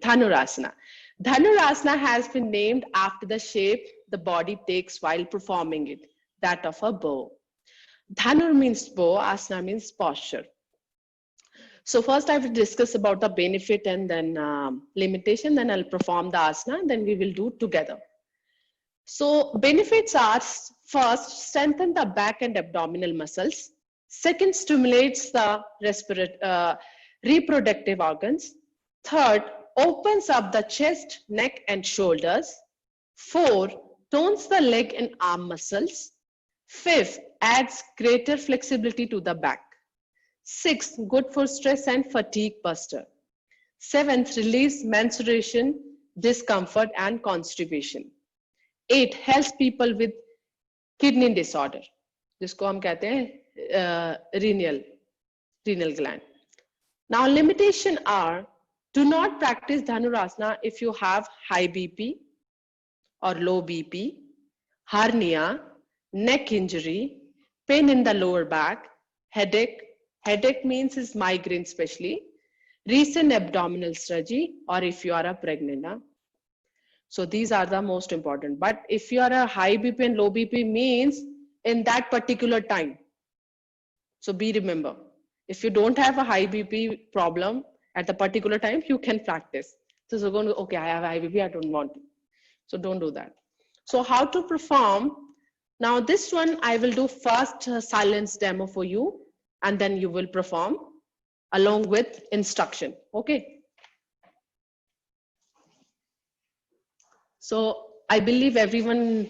Dhanurasana. Dhanurasana has been named after the shape the body takes while performing it, that of a bow. Dhanur means bow, asana means posture. So first I will discuss about the benefit and then limitation, then I'll perform the asana, and then we will do together. So benefits are, first, strengthen the back and abdominal muscles. Second, stimulates the reproductive organs. Third, opens up the chest, neck, and shoulders. Four, tones the leg and arm muscles. Fifth, adds greater flexibility to the back. Sixth, good for stress and fatigue buster. Seventh, relieves menstruation, discomfort, and constipation. 8, helps people with kidney disorder, जिसको हम कहते हैं renal gland. Now limitation are, do not practice Dhanurasana if you have high BP or low BP, hernia, neck injury, pain in the lower back, headache means is migraine especially, recent abdominal surgery, or if you are a pregnant. So these are the most important. But if you are a high BP and low BP means in that particular time. So remember, if you don't have a high BP problem at the particular time, you can practice. So you're going to, okay, I have high BP, I don't want to. So don't do that. So how to perform? Now this one, I will do first silence demo for you, and then you will perform along with instruction, okay? So I believe everyone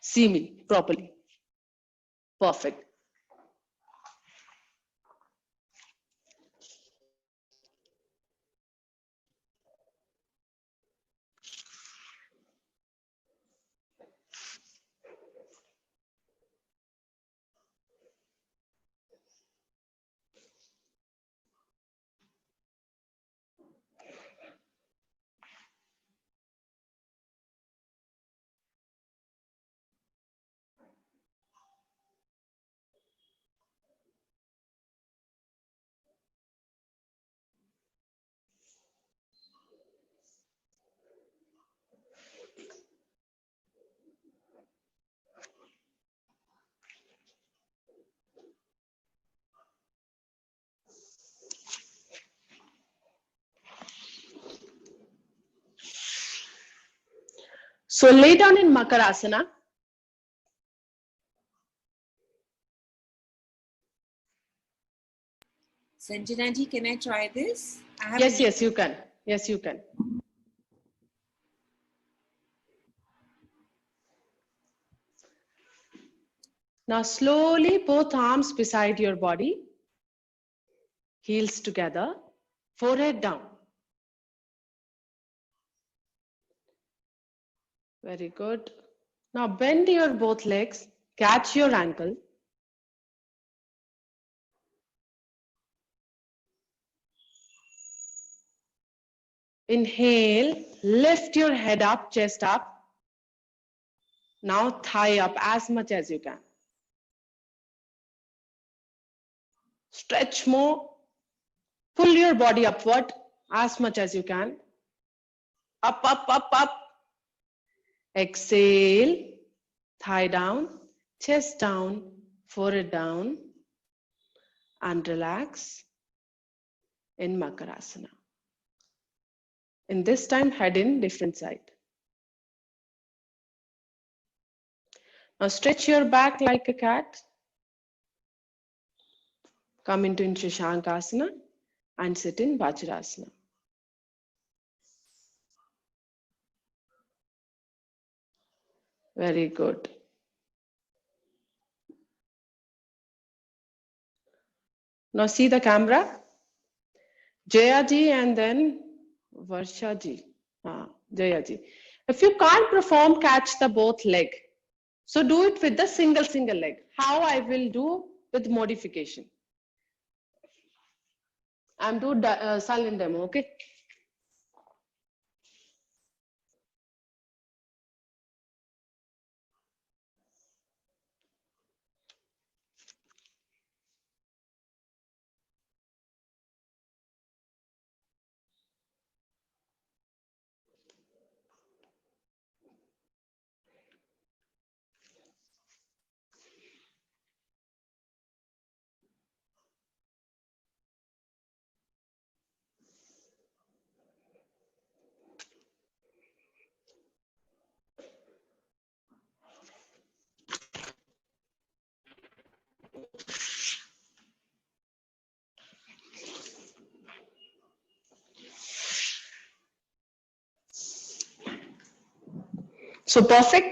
see me properly. Perfect. So lay down in Makarasana. Sanjana ji, can I try this? Yes, you can. Yes, you can. Now slowly both arms beside your body, heels together, forehead down. Very good. Now bend your both legs, catch your ankle. Inhale, lift your head up, chest up. Now thigh up as much as you can. Stretch more. Pull your body upward as much as you can. Up, up, up, up. Exhale, thigh down, chest down, forehead down, and relax in Makarasana. In this time, head in different side. Now stretch your back like a cat. Come into Shashankasana and sit in Vajrasana. Very good. Now see the camera. Jaya ji and then Varsha ji. Jaya ji. If you can't perform, catch the both leg. So do it with the single leg. How I will do with modification. I'm doing silent demo, okay? So perfect